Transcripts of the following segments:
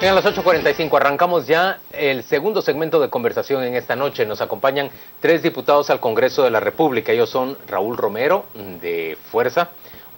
Bien, a las 8:45 arrancamos ya el segundo segmento de conversación en esta noche. Nos acompañan 3 diputados al Congreso de la República. Ellos son Raúl Romero, de Fuerza,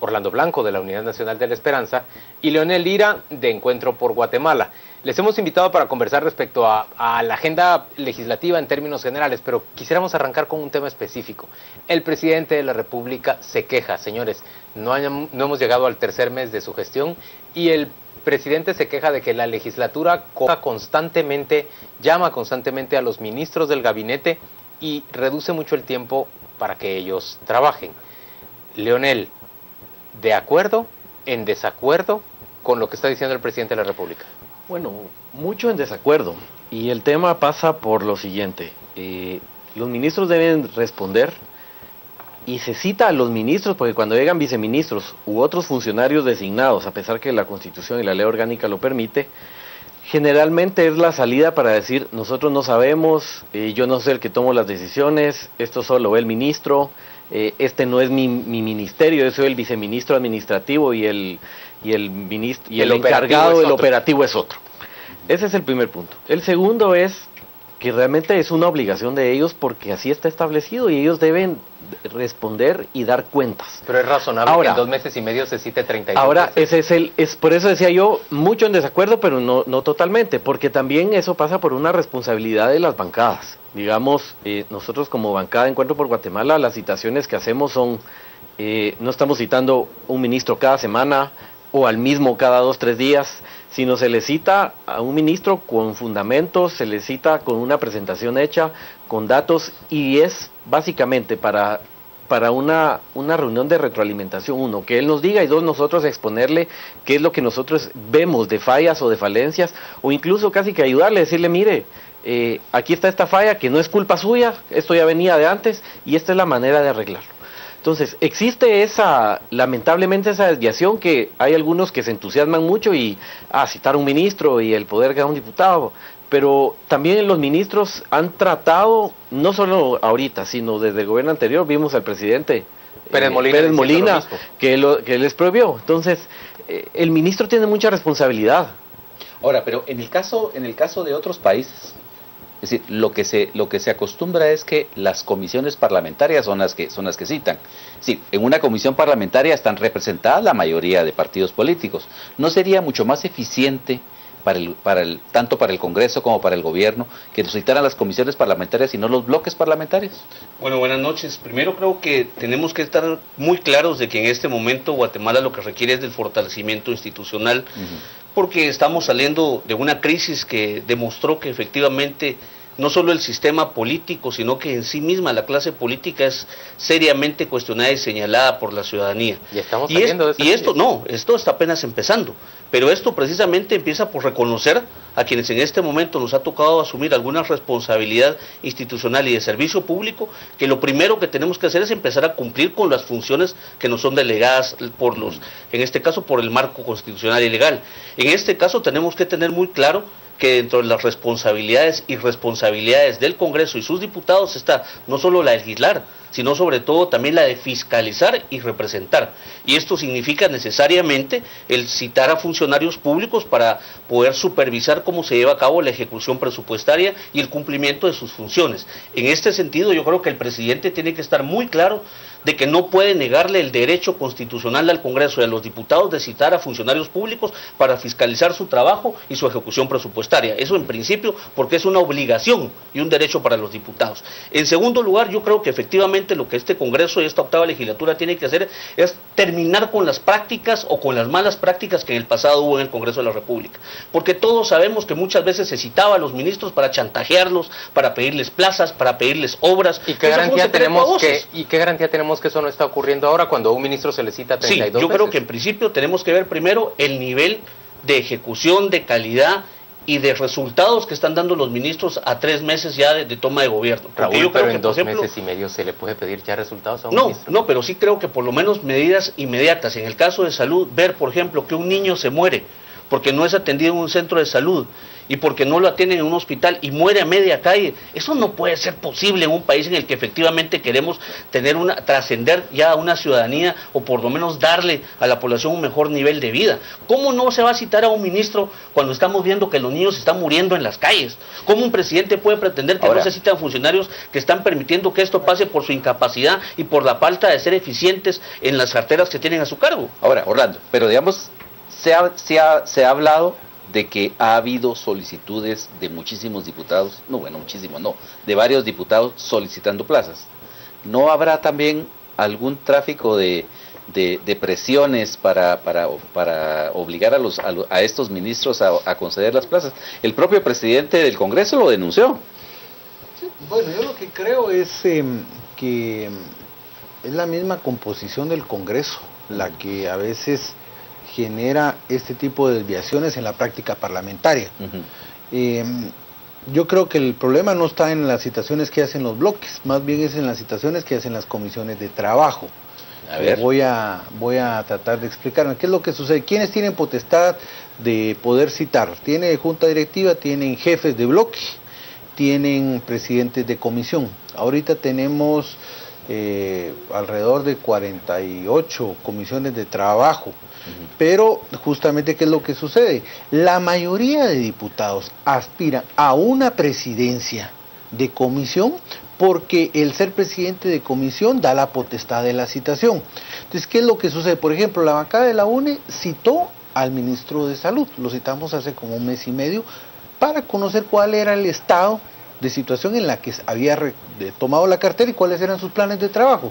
Orlando Blanco, de la Unidad Nacional de la Esperanza, y Leonel Lira, de Encuentro por Guatemala. Les hemos invitado para conversar respecto a la agenda legislativa en términos generales, pero quisiéramos arrancar con un tema específico. El presidente de la República se queja, señores, no hemos llegado al tercer mes de su gestión, y el presidente se queja de que la legislatura llama constantemente a los ministros del gabinete y reduce mucho el tiempo para que ellos trabajen. Leonel, ¿de acuerdo, en desacuerdo con lo que está diciendo el presidente de la República? Bueno, mucho en desacuerdo. Y el tema pasa por lo siguiente. Los ministros deben responder y se cita a los ministros porque cuando llegan viceministros u otros funcionarios designados, a pesar que la Constitución y la ley orgánica lo permite, generalmente es la salida para decir, nosotros no sabemos, yo no soy el que tomo las decisiones, esto solo ve el ministro, este no es mi ministerio, yo soy el viceministro administrativo y el encargado del operativo es otro. Ese es el primer punto. El segundo es que realmente es una obligación de ellos porque así está establecido y ellos deben responder y dar cuentas. Pero es razonable ahora, que en 2 meses y medio se cite 32 ahora, veces. ese es por eso decía yo, mucho en desacuerdo, pero no totalmente, porque también eso pasa por una responsabilidad de las bancadas. Digamos, nosotros como bancada de Encuentro por Guatemala, las citaciones que hacemos son, no estamos citando un ministro cada semana o al mismo cada 2-3 días, sino se le cita a un ministro con fundamentos, se le cita con una presentación hecha, con datos, y es básicamente para una reunión de retroalimentación, uno, que él nos diga, y dos, nosotros exponerle qué es lo que nosotros vemos de fallas o de falencias, o incluso casi que ayudarle, decirle, mire, aquí está esta falla que no es culpa suya, esto ya venía de antes, y esta es la manera de arreglarlo. Entonces, existe lamentablemente esa desviación que hay algunos que se entusiasman mucho y citar a un ministro y el poder que da un diputado, pero también los ministros han tratado, no solo ahorita, sino desde el gobierno anterior, vimos al presidente Pérez Molina que les prohibió. Entonces, el ministro tiene mucha responsabilidad. Ahora, pero en el caso de otros países, es decir, lo que se acostumbra es que las comisiones parlamentarias son las que citan. Es decir, en una comisión parlamentaria están representadas la mayoría de partidos políticos. ¿No sería mucho más eficiente tanto para el Congreso como para el gobierno que nos citaran las comisiones parlamentarias y no los bloques parlamentarios? Bueno, buenas noches. Primero creo que tenemos que estar muy claros de que en este momento Guatemala lo que requiere es del fortalecimiento institucional, porque estamos saliendo de una crisis que demostró que efectivamente no solo el sistema político, sino que en sí misma la clase política es seriamente cuestionada y señalada por la ciudadanía. Y estamos saliendo de esa esto está apenas empezando, pero esto precisamente empieza por reconocer a quienes en este momento nos ha tocado asumir alguna responsabilidad institucional y de servicio público, que lo primero que tenemos que hacer es empezar a cumplir con las funciones que nos son delegadas en este caso por el marco constitucional y legal. En este caso tenemos que tener muy claro que dentro de las responsabilidades y responsabilidades del Congreso y sus diputados está no solo la de legislar, sino sobre todo también la de fiscalizar y representar. Y esto significa necesariamente el citar a funcionarios públicos para poder supervisar cómo se lleva a cabo la ejecución presupuestaria y el cumplimiento de sus funciones. En este sentido, yo creo que el presidente tiene que estar muy claro de que no puede negarle el derecho constitucional al Congreso y a los diputados de citar a funcionarios públicos para fiscalizar su trabajo y su ejecución presupuestaria. Eso en principio porque es una obligación y un derecho para los diputados. En segundo lugar, yo creo que efectivamente lo que este Congreso y esta octava legislatura tiene que hacer es terminar con las prácticas o con las malas prácticas que en el pasado hubo en el Congreso de la República. Porque todos sabemos que muchas veces se citaba a los ministros para chantajearlos, para pedirles plazas, para pedirles obras. ¿Y qué garantía tenemos que eso no está ocurriendo ahora cuando a un ministro se le cita 32 veces? Sí, yo creo que en principio tenemos que ver primero el nivel de ejecución, de calidad y de resultados que están dando los ministros a 3 meses ya de toma de gobierno. Raúl, yo creo que en 2 meses y medio se le puede pedir ya resultados a un ministro. No, pero sí creo que por lo menos medidas inmediatas. En el caso de salud, ver, por ejemplo, que un niño se muere porque no es atendido en un centro de salud y porque no lo atienden en un hospital y muere a media calle. Eso no puede ser posible en un país en el que efectivamente queremos trascender ya a una ciudadanía o por lo menos darle a la población un mejor nivel de vida. ¿Cómo no se va a citar a un ministro cuando estamos viendo que los niños están muriendo en las calles? ¿Cómo un presidente puede pretender que no se citan funcionarios que están permitiendo que esto pase por su incapacidad y por la falta de ser eficientes en las carteras que tienen a su cargo? Ahora, Orlando, pero digamos, se ha hablado de que ha habido solicitudes de muchísimos diputados, de varios diputados solicitando plazas. ¿No habrá también algún tráfico de presiones para obligar a estos ministros a conceder las plazas? El propio presidente del Congreso lo denunció. Bueno, yo lo que creo es que es la misma composición del Congreso la que a veces genera este tipo de desviaciones en la práctica parlamentaria. Yo creo que el problema no está en las citaciones que hacen los bloques, más bien es en las citaciones que hacen las comisiones de trabajo. A ver. Voy a tratar de explicarme qué es lo que sucede. ¿Quiénes tienen potestad de poder citar? Tiene junta directiva, tienen jefes de bloque, tienen presidentes de comisión. Ahorita tenemos alrededor de 48 comisiones de trabajo. Pero justamente, ¿qué es lo que sucede? La mayoría de diputados aspiran a una presidencia de comisión porque el ser presidente de comisión da la potestad de la citación. Entonces, ¿qué es lo que sucede? Por ejemplo, la bancada de la UNE citó al ministro de Salud, lo citamos hace como un mes y medio, para conocer cuál era el estado de situación en la que había tomado la cartera y cuáles eran sus planes de trabajo.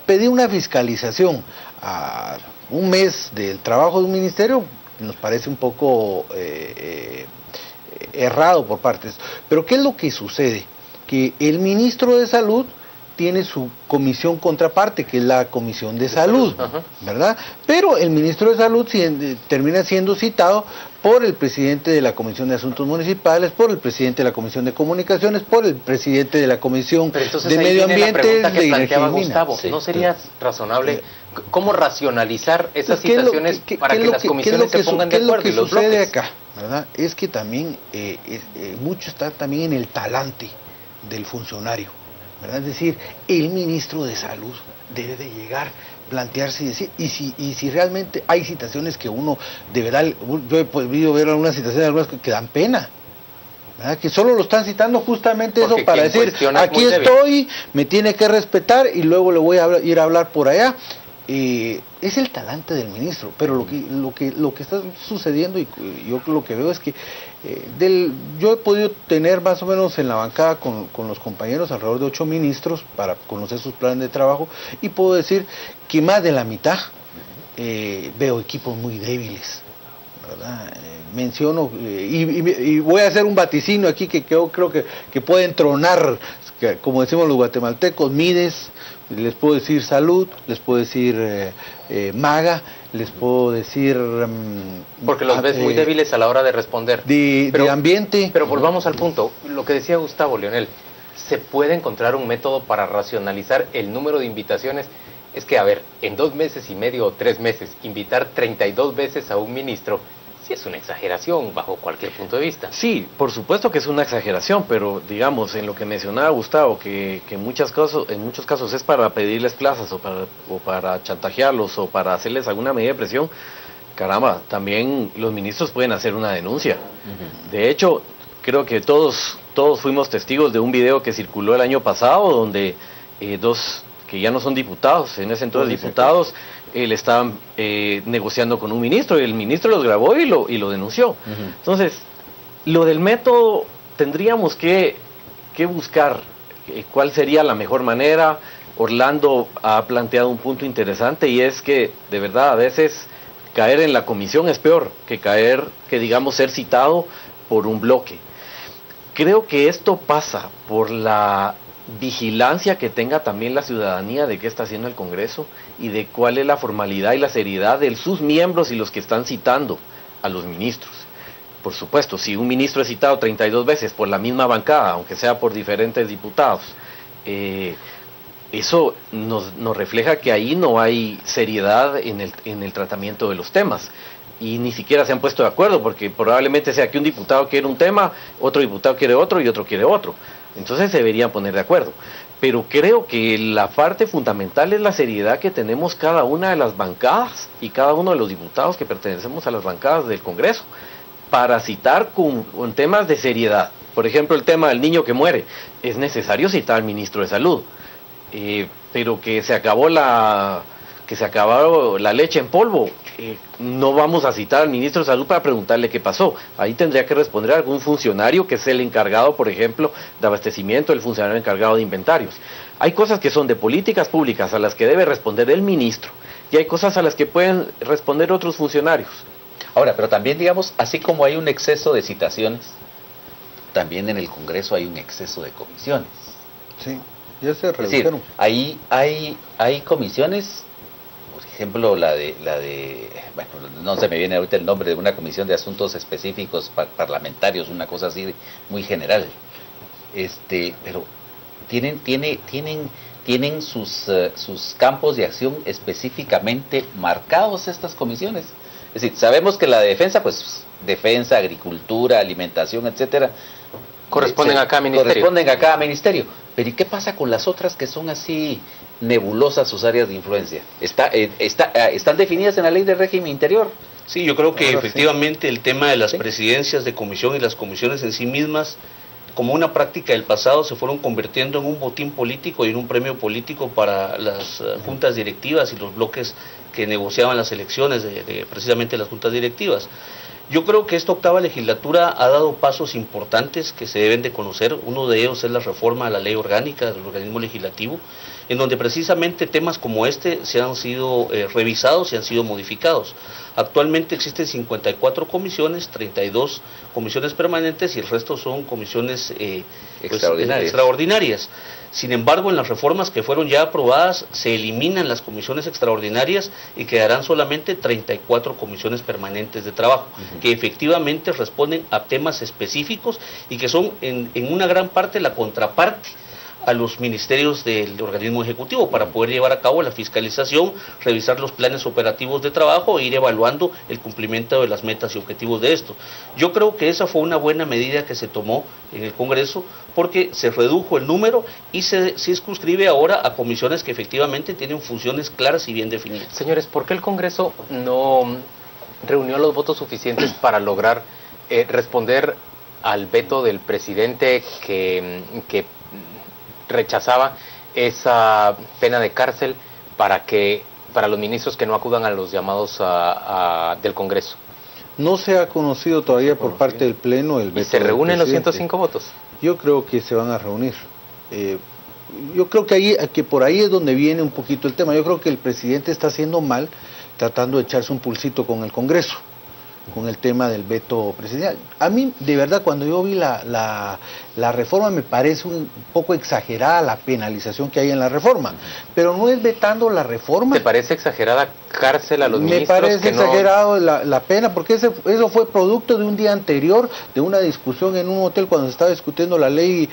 Pedí una fiscalización a un mes del trabajo de un ministerio, nos parece un poco errado por partes. Pero ¿qué es lo que sucede? Que el ministro de Salud tiene su comisión contraparte, que es la Comisión de Salud, ¿verdad? Pero el ministro de Salud termina siendo citado por el presidente de la Comisión de Asuntos Municipales, por el presidente de la Comisión de Comunicaciones, por el presidente de la Comisión de Medio Ambiente, la que planteaba de Gustavo. sí. ¿No sería razonable cómo racionalizar esas citaciones para que las comisiones se pongan de acuerdo? ¿Qué es lo que sucede acá? ¿Verdad? Es que también mucho está también en el talante del funcionario, ¿verdad? Es decir, el ministro de Salud debe de llegar, plantearse y decir, y si realmente hay citaciones que uno, de verdad, yo he podido ver algunas citaciones algunas que dan pena, ¿verdad? Que solo lo están citando justamente porque eso para decir, aquí estoy, me tiene que respetar y luego le voy a ir a hablar por allá. Es el talante del ministro, pero lo que está sucediendo, y yo lo que veo es que yo he podido tener más o menos en la bancada con los compañeros alrededor de 8 ministros para conocer sus planes de trabajo, y puedo decir que más de la mitad veo equipos muy débiles, ¿verdad? Menciono y voy a hacer un vaticinio aquí que creo que pueden tronar, como decimos los guatemaltecos, Mides, les puedo decir Salud, les puedo decir Maga, les puedo decir porque los ves muy débiles a la hora de responder de ambiente. Pero volvamos al punto, lo que decía Gustavo, Leonel, ¿se puede encontrar un método para racionalizar el número de invitaciones? Es que, a ver, en 2 meses y medio o 3 meses, invitar 32 veces a un ministro, sí es una exageración bajo cualquier punto de vista. Sí, por supuesto que es una exageración, pero digamos, en lo que mencionaba Gustavo, que en muchos casos es para pedirles plazas o para chantajearlos o para hacerles alguna medida de presión, caramba, también los ministros pueden hacer una denuncia. De hecho, creo que todos fuimos testigos de un video que circuló el año pasado, donde dos que ya no son diputados, en ese entonces diputados, le estaban negociando con un ministro, y el ministro los grabó y lo denunció. Entonces, lo del método, tendríamos que buscar cuál sería la mejor manera. Orlando ha planteado un punto interesante, y es que, de verdad, a veces caer en la comisión es peor que digamos, ser citado por un bloque. Creo que esto pasa por la vigilancia que tenga también la ciudadanía de qué está haciendo el Congreso y de cuál es la formalidad y la seriedad de sus miembros y los que están citando a los ministros. Por supuesto, si un ministro es citado 32 veces por la misma bancada, aunque sea por diferentes diputados, eso nos refleja que ahí no hay seriedad en el tratamiento de los temas. y ni siquiera se han puesto de acuerdo, porque probablemente sea que un diputado quiere un tema, otro diputado quiere otro y otro quiere otro. Entonces se deberían poner de acuerdo. Pero creo que la parte fundamental es la seriedad que tenemos cada una de las bancadas y cada uno de los diputados que pertenecemos a las bancadas del Congreso, para citar con temas de seriedad. Por ejemplo, el tema del niño que muere. Es necesario citar al ministro de Salud. Pero que se acabó la leche en polvo, no vamos a citar al ministro de Salud para preguntarle qué pasó. Ahí tendría que responder algún funcionario que es el encargado, por ejemplo, de abastecimiento, el funcionario encargado de inventarios. Hay cosas que son de políticas públicas a las que debe responder el ministro, y hay cosas a las que pueden responder otros funcionarios. Ahora, pero también, digamos, así como hay un exceso de citaciones, también en el Congreso hay un exceso de comisiones. Sí, ya se redujeron. Es decir, ahí hay comisiones, por ejemplo, bueno, no se me viene ahorita el nombre de una comisión de asuntos específicos parlamentarios, una cosa así muy general. Pero tienen sus campos de acción específicamente marcados estas comisiones. Es decir, sabemos que la defensa, pues, defensa, agricultura, alimentación, etcétera, corresponden a cada ministerio. Corresponden a cada ministerio. Pero ¿y qué pasa con las otras que son así nebulosas sus áreas de influencia? ¿Están definidas en la ley de régimen interior? Sí, yo creo que Ahora efectivamente el tema de las Sí. presidencias de comisión y las comisiones en sí mismas, como una práctica del pasado, se fueron convirtiendo en un botín político y en un premio político para las juntas directivas y los bloques que negociaban las elecciones de precisamente las juntas directivas. Yo creo que esta octava legislatura ha dado pasos importantes que se deben de conocer. Uno de ellos es la reforma a la ley orgánica del organismo legislativo, en donde precisamente temas como este se han sido revisados y han sido modificados. Actualmente existen 54 comisiones, 32 comisiones permanentes y el resto son comisiones extraordinarias. Sin embargo, en las reformas que fueron ya aprobadas se eliminan las comisiones extraordinarias y quedarán solamente 34 comisiones permanentes de trabajo, que efectivamente responden a temas específicos y que son en una gran parte la contraparte a los ministerios del organismo ejecutivo para poder llevar a cabo la fiscalización, revisar los planes operativos de trabajo e ir evaluando el cumplimiento de las metas y objetivos de esto. Yo creo que esa fue una buena medida que se tomó en el Congreso porque se redujo el número y se circunscribe ahora a comisiones que efectivamente tienen funciones claras y bien definidas. Señores, ¿por qué el Congreso no reunió los votos suficientes para lograr responder al veto del presidente que rechazaba esa pena de cárcel para los ministros que no acudan a los llamados del Congreso? No se ha conocido todavía por parte del Pleno el veto. ¿Y se reúnen los presidente. 105 votos? Yo creo que se van a reunir. Yo creo que por ahí es donde viene un poquito el tema. Yo creo que el presidente está haciendo mal tratando de echarse un pulsito con el Congreso, con el tema del veto presidencial. A mí, de verdad, cuando yo vi la reforma, me parece un poco exagerada la penalización que hay en la reforma, pero no es vetando la reforma. ¿Te parece exagerada cárcel a los ministros? Me parece exagerado la pena, porque eso fue producto de un día anterior, de una discusión en un hotel cuando se estaba discutiendo la ley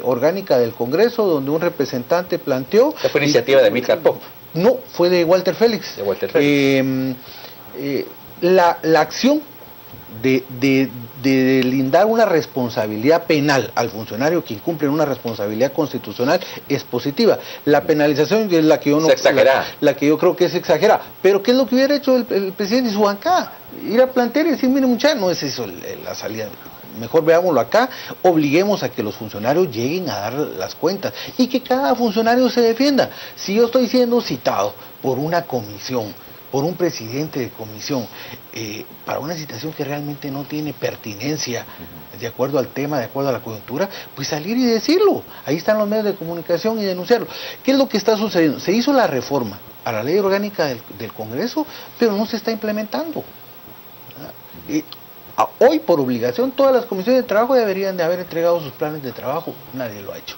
orgánica del Congreso, donde un representante planteó... Esa fue iniciativa de Milcar Pop. No, fue de Walter Félix. De Walter Félix. La acción de lindar una responsabilidad penal al funcionario que incumple una responsabilidad constitucional es positiva. La penalización es la que yo no, la que yo creo que es exagerada. Pero ¿qué es lo que hubiera hecho el presidente y su bancada? Ir a plantear y decir, mire muchachos, no es eso la salida. Mejor veámoslo acá, obliguemos a que los funcionarios lleguen a dar las cuentas y que cada funcionario se defienda. Si yo estoy siendo citado por una comisión, por un presidente de comisión, para una situación que realmente no tiene pertinencia de acuerdo al tema, de acuerdo a la coyuntura, pues salir y decirlo. Ahí están los medios de comunicación y denunciarlo. ¿Qué es lo que está sucediendo? Se hizo la reforma a la ley orgánica del Congreso, pero no se está implementando. Hoy, por obligación, todas las comisiones de trabajo deberían de haber entregado sus planes de trabajo. Nadie lo ha hecho.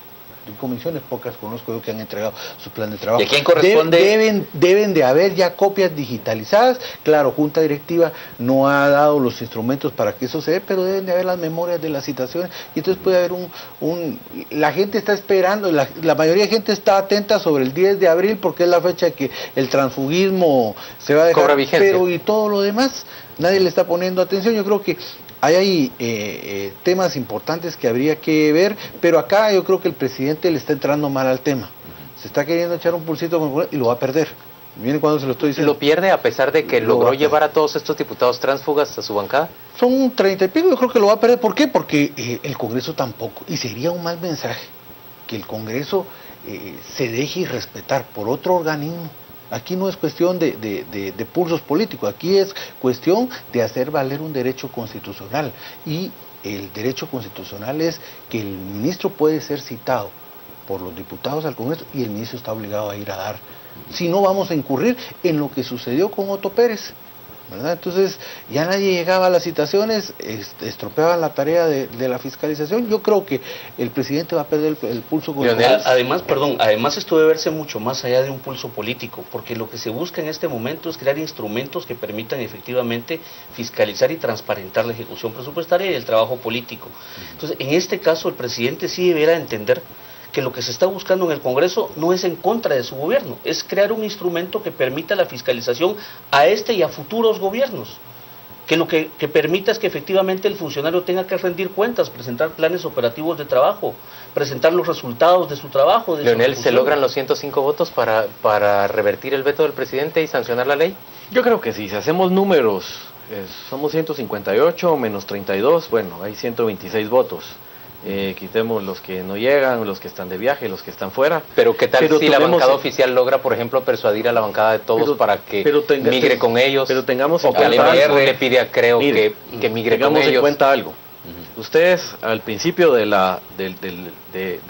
comisiones pocas conozco yo que han entregado su plan de trabajo. ¿Y a quién corresponde? Deben de haber ya copias digitalizadas. Claro, Junta Directiva no ha dado los instrumentos para que eso se dé, pero deben de haber las memorias de las citaciones, y entonces puede haber la gente está esperando, la mayoría de gente está atenta sobre el 10 de abril porque es la fecha que el transfugismo se va a dejar, cobra vigencia. pero y todo lo demás, nadie le está poniendo atención. Yo creo que hay temas importantes que habría que ver, pero acá yo creo que el presidente le está entrando mal al tema. Se está queriendo echar un pulsito y lo va a perder. Miren cuando se lo estoy diciendo. ¿Lo pierde a pesar de que logró llevar a todos estos diputados tránsfugas a su bancada? Son 30 y pico, yo creo que lo va a perder. ¿Por qué? Porque el Congreso tampoco. Y sería un mal mensaje que el Congreso se deje respetar por otro organismo. Aquí no es cuestión de pulsos políticos, aquí es cuestión de hacer valer un derecho constitucional. Y el derecho constitucional es que el ministro puede ser citado por los diputados al Congreso y el ministro está obligado a ir a dar. Si no, vamos a incurrir en lo que sucedió con Otto Pérez, ¿verdad? Entonces ya nadie llegaba a las citaciones, estropeaban la tarea de la fiscalización. Yo creo que el presidente va a perder el pulso con Además esto debe verse mucho más allá de un pulso político, porque lo que se busca en este momento es crear instrumentos que permitan efectivamente fiscalizar y transparentar la ejecución presupuestaria y el trabajo político. Entonces, en este caso el presidente sí deberá entender que lo que se está buscando en el Congreso no es en contra de su gobierno, es crear un instrumento que permita la fiscalización a este y a futuros gobiernos, que lo que permita es que efectivamente el funcionario tenga que rendir cuentas, presentar planes operativos de trabajo, presentar los resultados de su trabajo. Leonel, ¿se logran los 105 votos para revertir el veto del presidente y sancionar la ley? Yo creo que sí, si hacemos números, somos 158 menos 32, bueno, hay 126 votos. Quitemos los que no llegan, los que están de viaje, los que están fuera. Pero ¿qué tal si la bancada oficial logra, por ejemplo, persuadir a la bancada de todos para que migre con ellos? Pero tengamos en cuenta algo. Le pide a Creo que migre con ellos. Tengamos en cuenta algo. Ustedes al principio de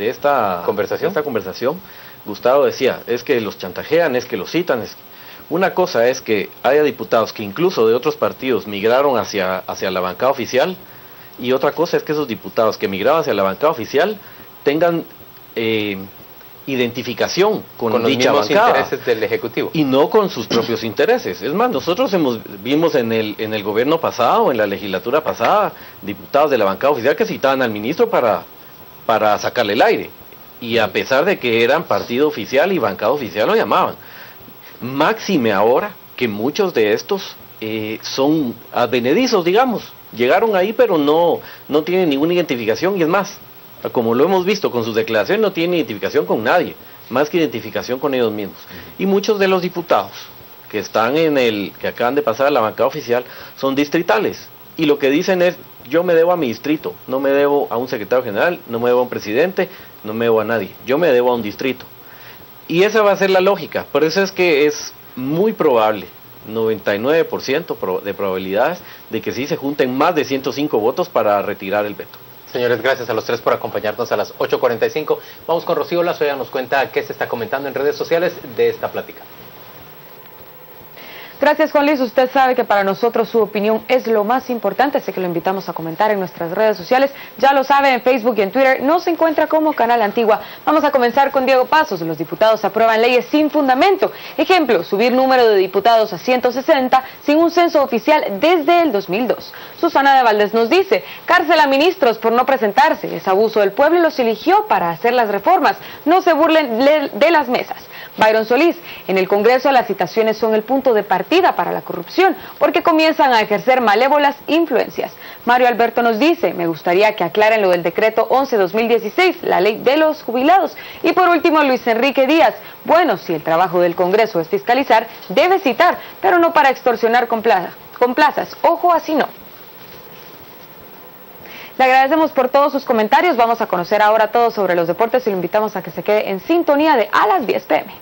esta conversación, Gustavo decía, es que los chantajean, es que los citan. Una cosa es que haya diputados que incluso de otros partidos migraron hacia la bancada oficial, y otra cosa es que esos diputados que migraban hacia la bancada oficial tengan identificación con dicha los mismos bancada, intereses del Ejecutivo. Y no con sus propios intereses. Es más, nosotros vimos en el gobierno pasado, en la legislatura pasada, diputados de la bancada oficial que citaban al ministro para sacarle el aire. Y a pesar de que eran partido oficial y bancada oficial, lo llamaban. Máxime ahora que muchos de estos son advenedizos, digamos. Llegaron ahí, pero no tienen ninguna identificación, y es más, como lo hemos visto con sus declaraciones, no tienen identificación con nadie, más que identificación con ellos mismos. Y muchos de los diputados que están que acaban de pasar a la bancada oficial son distritales, y lo que dicen es, yo me debo a mi distrito, no me debo a un secretario general, no me debo a un presidente, no me debo a nadie, yo me debo a un distrito. Y esa va a ser la lógica, por eso es que es muy probable, 99% de probabilidades de que sí se junten más de 105 votos para retirar el veto. Señores, gracias a los tres por acompañarnos a las 8:45. Vamos con Rocío Lazo, ella nos cuenta qué se está comentando en redes sociales de esta plática. Gracias, Juan Luis. Usted sabe que para nosotros su opinión es lo más importante, así que lo invitamos a comentar en nuestras redes sociales. Ya lo sabe, en Facebook y en Twitter nos encuentra como Canal Antigua. Vamos a comenzar con Diego Pasos. Los diputados aprueban leyes sin fundamento. Ejemplo, subir número de diputados a 160 sin un censo oficial desde el 2002. Susana de Valdés nos dice, cárcel a ministros por no presentarse. Es abuso del pueblo y los eligió para hacer las reformas. No se burlen de las mesas. Byron Solís, en el Congreso las citaciones son el punto de partida para la corrupción, porque comienzan a ejercer malévolas influencias. Mario Alberto nos dice, me gustaría que aclaren lo del decreto 11-2016, la ley de los jubilados. Y por último, Luis Enrique Díaz, bueno, si el trabajo del Congreso es fiscalizar, debe citar, pero no para extorsionar con plazas. Ojo, así no. Le agradecemos por todos sus comentarios. Vamos a conocer ahora todo sobre los deportes y lo invitamos a que se quede en sintonía de a las 10 p.m.